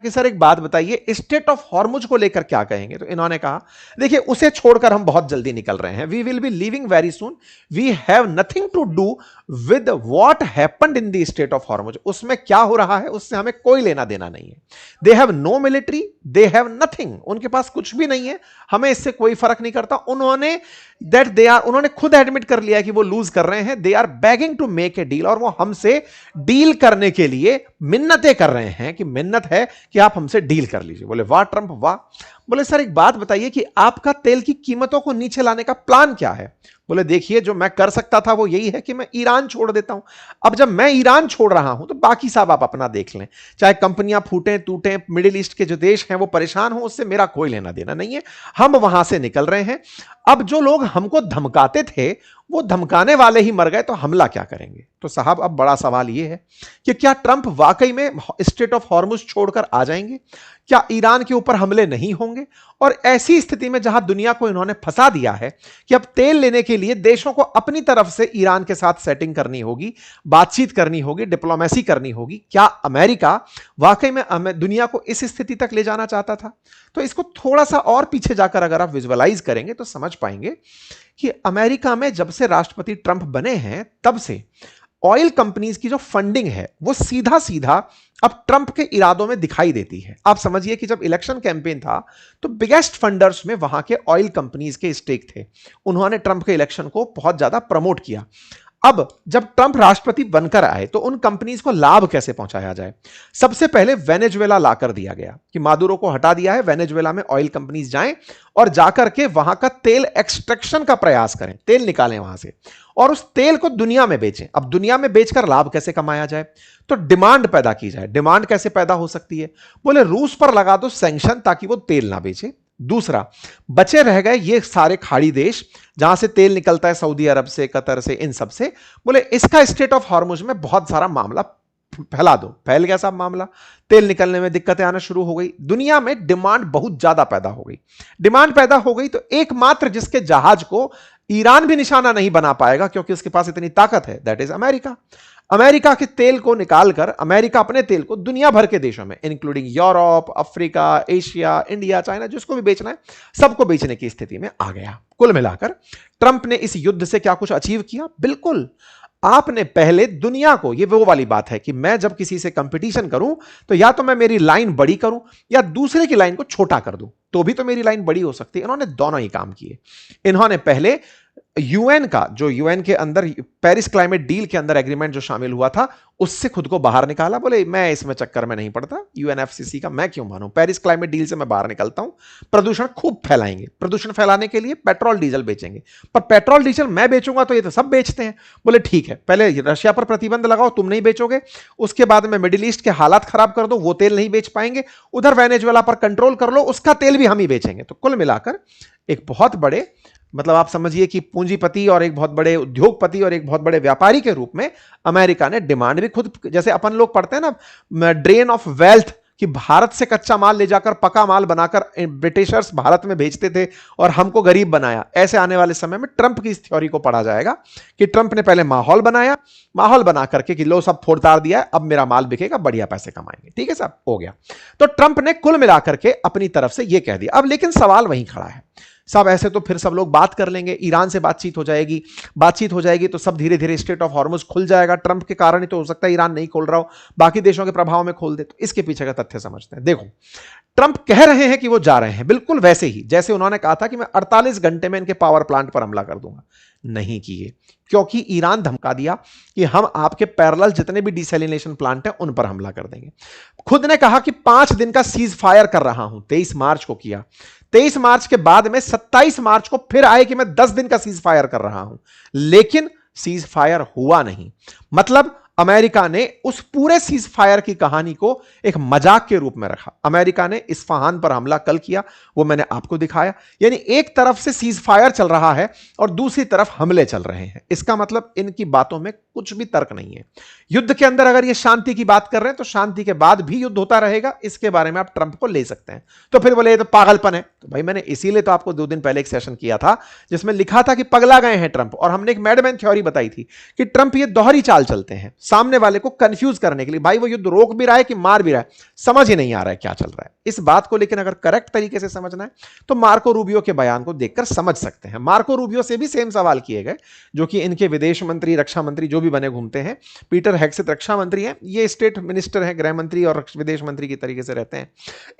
कि सर एक बात बताइए, स्टेट ऑफ हॉर्मुज को लेकर क्या कहेंगे? तो इन्होंने कहा देखिए उसे छोड़कर हम बहुत जल्दी निकल रहे हैं, we will be leaving very soon, we have nothing to do with what happened in the state of Hormuz. उसमें क्या हो रहा है उससे हमें कोई लेना देना नहीं है। They have no military, they have nothing, उनके पास कुछ भी नहीं है, हमें इससे कोई फर्क नहीं करता। उन्होंने खुद एडमिट कर लिया कि वो लूज कर रहे हैं, they are begging to make a deal, और वो हमसे डील करने के लिए मिन्नतें कर रहे हैं कि मिन्नत है कि आप हमसे डील कर लीजिए। बोले वाह ट्रंप वाह। बोले सर एक बात बताइए कि आपका तेल की कीमतों को नीचे लाने का प्लान क्या है? बोले देखिए जो मैं कर सकता था वो यही है कि मैं ईरान छोड़ देता हूं। अब जब मैं ईरान छोड़ रहा हूं तो बाकी सब आप अपना देख लें, चाहे कंपनियां फूटें टूटें, मिडिल ईस्ट के जो देश हैं वो परेशान हो, उससे मेरा कोई लेना देना नहीं है, हम वहां से निकल रहे हैं। अब जो लोग हमको धमकाते थे वो धमकाने वाले ही मर गए, तो हमला क्या करेंगे? तो साहब अब बड़ा सवाल यह है कि क्या ट्रंप वाकई में स्टेट ऑफ हॉर्मुज छोड़कर आ जाएंगे? क्या ईरान के ऊपर हमले नहीं होंगे? और ऐसी स्थिति में जहां दुनिया को इन्होंने फंसा दिया है कि अब तेल लेने के लिए देशों को अपनी तरफ से ईरान के साथ सेटिंग करनी होगी, बातचीत करनी होगी, डिप्लोमेसी करनी होगी, क्या अमेरिका वाकई में दुनिया को इस स्थिति तक ले जाना चाहता था? तो इसको थोड़ा सा और पीछे जाकर अगर आप विजुअलाइज करेंगे तो समझ पाएंगे कि अमेरिका में जब से राष्ट्रपति ट्रंप बने हैं तब से ऑयल कंपनीज की जो फंडिंग है वो सीधा सीधा अब ट्रंप के इरादों में दिखाई देती है। आप समझिए कि जब इलेक्शन कैंपेन था तो बिगेस्ट फंडर्स में वहां के ऑयल कंपनीज के स्टेक थे, उन्होंने ट्रंप के इलेक्शन को बहुत ज्यादा प्रमोट किया। अब जब ट्रंप राष्ट्रपति बनकर आए तो उन कंपनीज को लाभ कैसे पहुंचाया जाए? सबसे पहले वेनेजुएला लाकर दिया गया कि मादुरो को हटा दिया है, वेनेजुएला में ऑयल कंपनीज जाएं और जाकर के वहां का तेल एक्सट्रैक्शन का प्रयास करें, तेल निकालें वहां से और उस तेल को दुनिया में बेचें। अब दुनिया में बेचकर लाभ कैसे कमाया जाए? तो डिमांड पैदा की जाए। डिमांड कैसे पैदा हो सकती है? बोले रूस पर लगा दो सैंक्शन ताकि वो तेल ना बेचे। दूसरा, बचे रह गए ये सारे खाड़ी देश जहां से तेल निकलता है, सऊदी अरब से, कतर से, इन सब से, बोले इसका स्टेट ऑफ हॉर्मुज में बहुत सारा मामला फैला दो। फैल गया साहब मामला, तेल निकलने में दिक्कतें आना शुरू हो गई, दुनिया में डिमांड बहुत ज्यादा पैदा हो गई। डिमांड पैदा हो गई तो एकमात्र जिसके जहाज को ईरान भी निशाना नहीं बना पाएगा क्योंकि उसके पास इतनी ताकत है, दैट इज अमेरिका। अमेरिका के तेल को निकालकर अमेरिका अपने तेल को दुनिया भर के देशों में including Europe, Africa, Asia, India, China, जिसको भी बेचना है सबको बेचने की स्थिति में आ गया। कुल मिलाकर ट्रंप ने इस युद्ध से क्या कुछ अचीव किया? बिल्कुल। आपने पहले दुनिया को, ये वो वाली बात है कि मैं जब किसी से कंपटीशन करूं तो या तो मैं मेरी लाइन बड़ी करूं या दूसरे की लाइन को छोटा कर दूं, तो भी तो मेरी लाइन बड़ी हो सकती है। इन्होंने दोनों ही काम किए। इन्होंने पहले यूएन का, जो यूएन के अंदर पेरिस क्लाइमेट डील के अंदर एग्रीमेंट जो शामिल हुआ था, उससे खुद को बाहर निकाला। बोले मैं इसमें चक्कर में नहीं पड़ता, यूएनएफसीसी का मैं क्यों मानूं, पेरिस क्लाइमेट डील से मैं बाहर निकलता हूं। प्रदूषण खूब फैलाएंगे, प्रदूषण फैलाने के लिए पेट्रोल डीजल बेचेंगे, पर पेट्रोल डीजल मैं बेचूंगा तो ये तो सब बेचते हैं। बोले ठीक है, पहले रशिया पर प्रतिबंध लगाओ, तुम नहीं बेचोगे, उसके बाद में मिडिल ईस्ट के हालात खराब कर दो, वो तेल नहीं बेच पाएंगे, उधर वेनेजुएला पर कंट्रोल कर लो, उसका तेल भी हम ही बेचेंगे। तो कुल मिलाकर एक बहुत बड़े, मतलब आप समझिए कि पूंजीपति और एक बहुत बड़े उद्योगपति और एक बहुत बड़े व्यापारी के रूप में अमेरिका ने डिमांड भी खुद, जैसे अपन लोग पढ़ते हैं ना ड्रेन ऑफ वेल्थ, कि भारत से कच्चा माल ले जाकर पका माल बनाकर ब्रिटिशर्स भारत में भेजते थे और हमको गरीब बनाया, ऐसे आने वाले समय में ट्रंप की इस थ्योरी को पढ़ा जाएगा कि ट्रंप ने पहले माहौल बनाया, माहौल बना करके कि लो सब फोड़ तार दिया है, अब मेरा माल बिकेगा, बढ़िया पैसे कमाएंगे। ठीक है साहब, हो गया। तो ट्रंप ने कुल मिलाकर के अपनी तरफ से यह कह दिया। अब लेकिन सवाल वहीं खड़ा है साहब, ऐसे तो फिर सब लोग बात कर लेंगे, ईरान से बातचीत हो जाएगी तो सब धीरे धीरे स्टेट ऑफ हॉर्मुज खुल जाएगा। ट्रंप के कारण ही तो हो सकता है ईरान नहीं खोल रहा हो, बाकी देशों के प्रभाव में खोल दे। तो इसके पीछे का तथ्य समझते हैं। देखो, ट्रंप कह रहे हैं कि वो जा रहे हैं बिल्कुल वैसे ही जैसे उन्होंने कहा था कि मैं 48 घंटे में इनके पावर प्लांट पर हमला कर दूंगा। नहीं किए, क्योंकि ईरान धमका दिया कि हम आपके पैरेलल जितने भी डिसैलिनेशन प्लांट हैं उन पर हमला कर देंगे। खुद ने कहा कि 5 दिन का सीज फायर कर रहा हूं, 23 मार्च को किया। 23 मार्च के बाद में 27 मार्च को फिर आए कि मैं 10 दिन का सीज फायर कर रहा हूं, लेकिन सीज फायर हुआ नहीं। मतलब अमेरिका ने उस पूरे सीज फायर की कहानी को एक मजाक के रूप में रखा। अमेरिका ने इस्फहान पर हमला कल किया, वो मैंने आपको दिखाया। यानी एक तरफ से सीज फायर चल रहा है और दूसरी तरफ हमले चल रहे हैं। इसका मतलब इनकी बातों में कुछ भी तर्क नहीं है। युद्ध के अंदर अगर ये शांति की बात कर रहे हैं तो शांति के बाद भी युद्ध होता रहेगा, इसके बारे में आप ट्रंप को ले सकते हैं। तो फिर बोले ये तो पागलपन है। तो भाई मैंने इसीलिए तो आपको 2 दिन पहले एक सेशन किया था जिसमें लिखा था कि पगला गए हैं ट्रंप, और हमने एक मैडमैन थ्योरी बताई थी कि ट्रंप ये दोहरी चाल चलते हैं सामने वाले को कंफ्यूज करने के लिए। भाई वो युद्ध रोक भी रहा है कि मार भी रहा है, समझ ही नहीं आ रहा है क्या चल रहा है इस बात को। लेकिन अगर करेक्ट तरीके से समझना है तो मार्को रूबियो के बयान को देखकर समझ सकते हैं। मार्को रूबियो से भी सेम सवाल किए गए, जो कि इनके विदेश मंत्री, रक्षा मंत्री जो भी बने घूमते हैं। पीटर हेगसेथ रक्षा मंत्री हैं, ये स्टेट मिनिस्टर हैं, गृह मंत्री और विदेश मंत्री की तरीके से रहते हैं।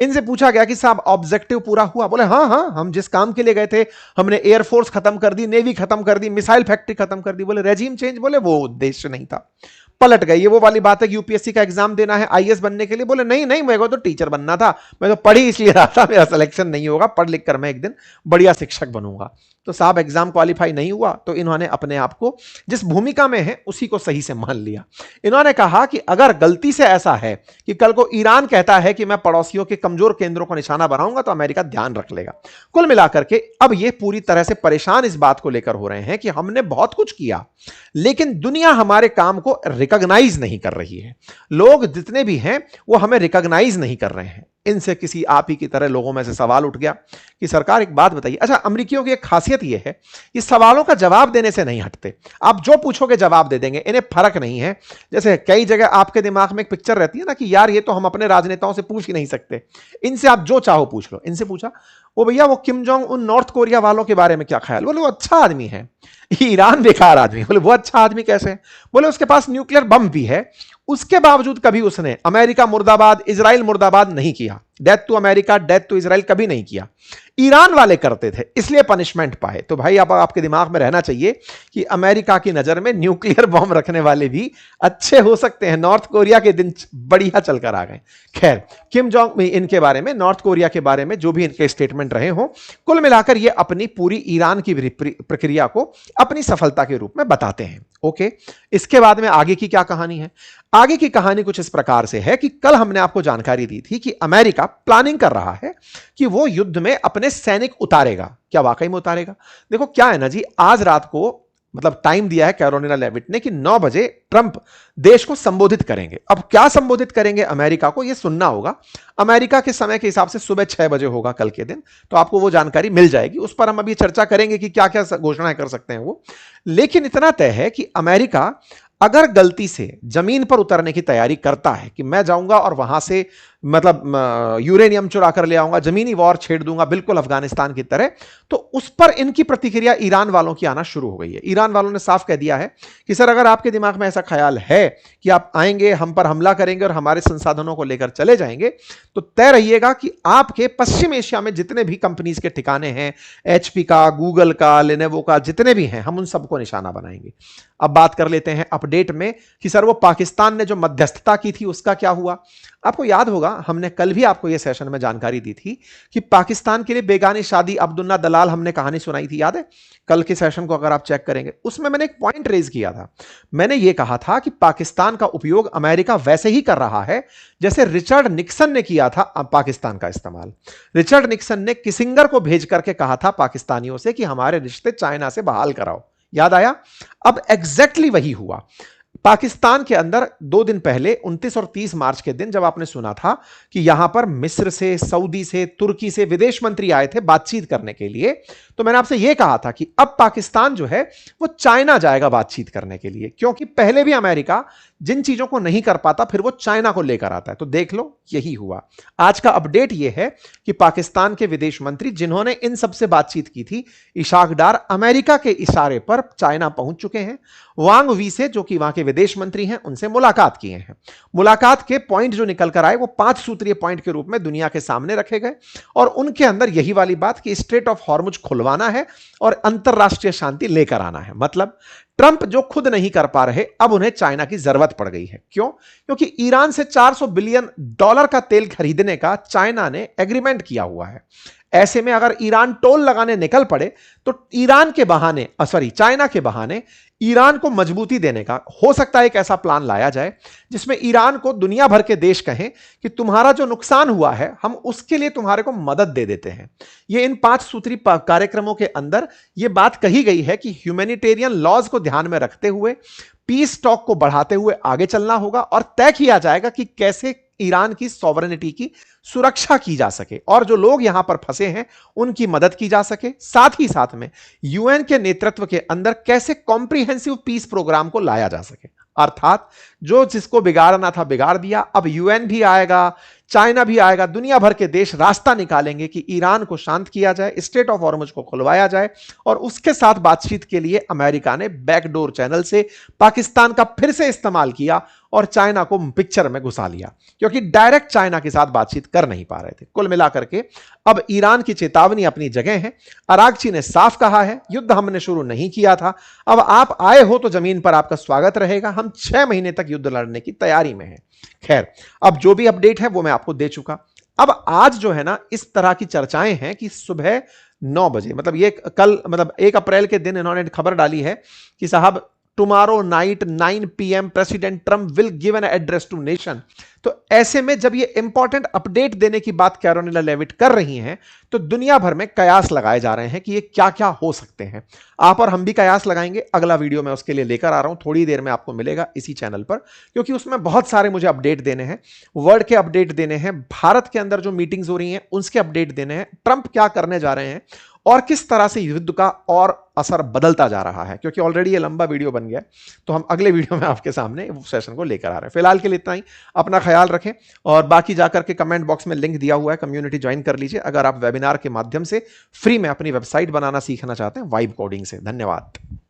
इनसे पूछा गया कि साहब ऑब्जेक्टिव पूरा हुआ? बोले हाँ हाँ, हम जिस काम के लिए गए थे हमने एयरफोर्स खत्म कर दी, नेवी खत्म कर दी, मिसाइल फैक्ट्री खत्म कर दी। बोले रेजिम चेंज? बोले वो उद्देश्य नहीं था, पलट गए। ये वो वाली बात है कि यूपीएससी का एग्जाम देना है आईएएस बनने के लिए। बोले नहीं नहीं, मेरे को तो टीचर बनना था, मैं तो पढ़ी इसलिए रहा था, मेरा सिलेक्शन नहीं होगा, पढ़ लिख कर मैं एक दिन बढ़िया शिक्षक बनूंगा। तो साहब एग्जाम क्वालिफाई नहीं हुआ, तो इन्होंने अपने आप को जिस भूमिका में है उसी को सही से मान लिया। इन्होंने कहा कि अगर गलती से ऐसा है कि कल को ईरान कहता है कि मैं पड़ोसियों के कमजोर केंद्रों को निशाना बनाऊंगा, तो अमेरिका ध्यान रख लेगा। कुल मिलाकर के अब ये पूरी तरह से परेशान इस बात को लेकर हो रहे हैं कि हमने बहुत कुछ किया लेकिन दुनिया हमारे काम को रिकॉग्नाइज नहीं कर रही है। लोग जितने भी हैं वो हमें रिकॉग्नाइज नहीं कर रहे हैं। इनसे किसी आप ही की तरह लोगों में से सवाल उठ गया कि सरकार एक बात बताइए। अच्छा, अमेरिकियों की एक खासियत यह है कि सवालों का जवाब देने से नहीं हटते। आप जो पूछोगे जवाब दे देंगे, इन्हें फर्क नहीं है। जैसे कई जगह आपके दिमाग में एक पिक्चर रहती है ना कि यार ये तो हम अपने राजनेताओं से पूछ ही नहीं सकते, इनसे आप जो चाहो पूछ लो। इनसे पूछा, वो भैया वो Kim Jong Un north Korea वालों के बारे में क्या ख्याल? बोले वो अच्छा आदमी है। ईरान बेकार आदमी। बोले वो अच्छा आदमी कैसे? बोले उसके पास न्यूक्लियर बम भी है, उसके बावजूद कभी उसने अमेरिका मुर्दाबाद, इजराइल मुर्दाबाद नहीं किया। Death to America, death to Israel कभी नहीं किया। ईरान वाले करते थे, इसलिए पनिशमेंट पाए। तो भाई अब आपके दिमाग में रहना चाहिए कि अमेरिका की नजर में न्यूक्लियर बम रखने वाले भी अच्छे हो सकते हैं। नॉर्थ कोरिया के दिन बढ़िया चलकर आ गए। खैर, किम जोंग इनके बारे में, नॉर्थ कोरिया के बारे में जो भी इनके स्टेटमेंट रहे हो, कुल मिलाकर ये अपनी पूरी ईरान की प्रक्रिया को अपनी सफलता के रूप में बताते हैं। ओके, इसके बाद में आगे की क्या कहानी है? आगे की कहानी कुछ इस प्रकार से है कि कल हमने आपको जानकारी दी थी कि अमेरिका प्लानिंग कर रहा है कि वो युद्ध में अपने सैनिक उतारेगा। क्या वाकई में उतारेगा? देखो क्या है ना जी, आज रात को मतलब टाइम दिया है कैरोलिना लेविट ने कि 9 बजे ट्रंप देश को संबोधित करेंगे। अब क्या संबोधित करेंगे अमेरिका को, यह सुनना होगा। अमेरिका के समय के हिसाब से सुबह 6 बजे होगा कल के दिन, तो आपको वो जानकारी मिल जाएगी। उस पर हम अभी चर्चा करेंगे कि क्या क्या घोषणाएं कर सकते हैं वो। लेकिन इतना तय है कि अमेरिका अगर गलती से जमीन पर उतरने की तैयारी करता है कि मैं जाऊंगा और वहां से मतलब यूरेनियम चुरा कर ले आऊंगा, जमीनी वॉर छेड़ दूंगा बिल्कुल अफगानिस्तान की तरह, तो उस पर इनकी प्रतिक्रिया ईरान वालों की आना शुरू हो गई है। ईरान वालों ने साफ कह दिया है कि सर अगर आपके दिमाग में ऐसा ख्याल है कि आप आएंगे, हम पर हमला करेंगे और हमारे संसाधनों को लेकर चले जाएंगे, तो तय रहिएगा कि आपके पश्चिम एशिया में जितने भी कंपनीज के ठिकाने हैं, एचपी का, गूगल का, लेनोवो का, जितने भी हैं, हम उन सबको निशाना बनाएंगे। अब बात कर लेते हैं अपडेट में कि सर वो पाकिस्तान ने जो मध्यस्थता की थी उसका क्या हुआ। आपको याद होगा हमने कल भी आपको यह सेशन में जानकारी दी थी कि पाकिस्तान के लिए बेगानी शादी, अब्दुल्ला दलाल हमने कहानी सुनाई थी, याद है? कल के सेशन को अगर आप चेक करेंगे उसमें मैंने एक पॉइंट रेज किया था। मैंने यह कहा था कि पाकिस्तान का उपयोग अमेरिका वैसे ही कर रहा है जैसे रिचर्ड निक्सन ने किया था पाकिस्तान का इस्तेमाल। रिचर्ड निक्सन ने किसिंगर को भेज करके कहा था पाकिस्तानियों से कि हमारे रिश्ते चाइना से बहाल कराओ, याद आया? अब एग्जैक्टली वही हुआ पाकिस्तान के अंदर 2 दिन पहले 29 और 30 मार्च के दिन, जब आपने सुना था कि यहां पर मिस्र से, सऊदी से, तुर्की से विदेश मंत्री आए थे बातचीत करने के लिए, तो मैंने आपसे यह कहा था कि अब पाकिस्तान जो है वो चाइना जाएगा बातचीत करने के लिए, क्योंकि पहले भी अमेरिका जिन चीजों को नहीं कर पाता फिर वो चाइना को लेकर आता है। तो देख लो यही हुआ। आज का अपडेट यह है कि पाकिस्तान के विदेश मंत्री जिन्होंने इन सबसे बातचीत की थी, इशाक डार, अमेरिका के इशारे पर चाइना पहुंच चुके हैं। वांग वी से, जो कि वहां के विदेश मंत्री हैं, उनसे मुलाकात किए हैं। मुलाकात के पॉइंट जो निकल कर आए वो 5 सूत्रीय पॉइंट के रूप में दुनिया के सामने रखे गए, और उनके अंदर यही वाली बात कि स्ट्रेट ऑफ हॉर्मुज खुलवाना है और अंतरराष्ट्रीय शांति लेकर आना है। मतलब ट्रंप जो खुद नहीं कर पा रहे, अब उन्हें चाइना की जरूरत पड़ गई है। क्यों? क्योंकि ईरान से $400 बिलियन का तेल खरीदने का चाइना ने एग्रीमेंट किया हुआ है। ऐसे में अगर ईरान टोल लगाने निकल पड़े तो चाइना के बहाने ईरान को मजबूती देने का हो सकता है एक ऐसा प्लान लाया जाए जिसमें ईरान को दुनिया भर के देश कहें कि तुम्हारा जो नुकसान हुआ है हम उसके लिए तुम्हारे को मदद दे देते हैं। ये इन 5 सूत्री कार्यक्रमों के अंदर यह बात कही गई है कि ह्यूमैनिटेरियन लॉज को ध्यान में रखते हुए पीस टॉक को बढ़ाते हुए आगे चलना होगा और तय किया जाएगा कि कैसे ईरान की सॉवरेनिटी की सुरक्षा की जा सके और जो लोग यहां पर फंसे हैं उनकी मदद की जा सके। साथ ही साथ में यूएन के नेतृत्व के अंदर कैसे कॉम्प्रिहेंसिव पीस प्रोग्राम को लाया जा सके। अर्थात जो जिसको बिगाड़ना था बिगाड़ दिया, अब यूएन भी आएगा, चाइना भी आएगा, दुनिया भर के देश रास्ता निकालेंगे कि ईरान को शांत किया जाए, स्ट्रेट ऑफ हॉर्मुज को खुलवाया जाए। और उसके साथ बातचीत के लिए अमेरिका ने बैकडोर चैनल से पाकिस्तान का फिर से इस्तेमाल किया और चाइना को पिक्चर में घुसा लिया, क्योंकि डायरेक्ट चाइना के साथ बातचीत कर नहीं पा रहे थे। कुल मिलाकर के अब ईरान की चेतावनी अपनी जगह है। अरागची ने साफ कहा है, युद्ध हमने शुरू नहीं किया था, अब आप आए हो तो जमीन पर आपका स्वागत रहेगा, हम 6 महीने तक युद्ध लड़ने की तैयारी में हैं। खैर, अब जो भी अपडेट है वो मैं आपको दे चुका। अब आज जो है ना, इस तरह की चर्चाएं हैं कि सुबह 9 बजे, मतलब ये कल, मतलब 1 अप्रैल के दिन इन्होंने खबर डाली है कि साहब tomorrow night 9 PM president Trump will give an address to nation. तो ऐसे में जब ये इंपॉर्टेंट अपडेट देने की बात कैरोलिना लेविट कर रही हैं, तो दुनिया भर में कयास लगाए जा रहे हैं कि ये क्या क्या हो सकते हैं। आप और हम भी कयास लगाएंगे। अगला वीडियो मैं उसके लिए लेकर आ रहा हूं, थोड़ी देर में आपको मिलेगा इसी चैनल पर, क्योंकि उसमें बहुत सारे मुझे अपडेट देने हैं, वर्ल्ड के अपडेट देने हैं, भारत के अंदर जो मीटिंग्स हो रही हैं उसके अपडेट देने हैं, ट्रंप क्या करने जा रहे हैं और किस तरह से युद्ध का और असर बदलता जा रहा है। क्योंकि ऑलरेडी ये लंबा वीडियो बन गया, तो हम अगले वीडियो में आपके सामने सेशन को लेकर आ रहे हैं। फिलहाल के लिए इतना ही, अपना ख्याल रखें और बाकी जाकर के कमेंट बॉक्स में लिंक दिया हुआ है, कम्युनिटी ज्वाइन कर लीजिए अगर आप वेबिनार के माध्यम से फ्री में अपनी वेबसाइट बनाना सीखना चाहते हैं वाइब कोडिंग से। धन्यवाद।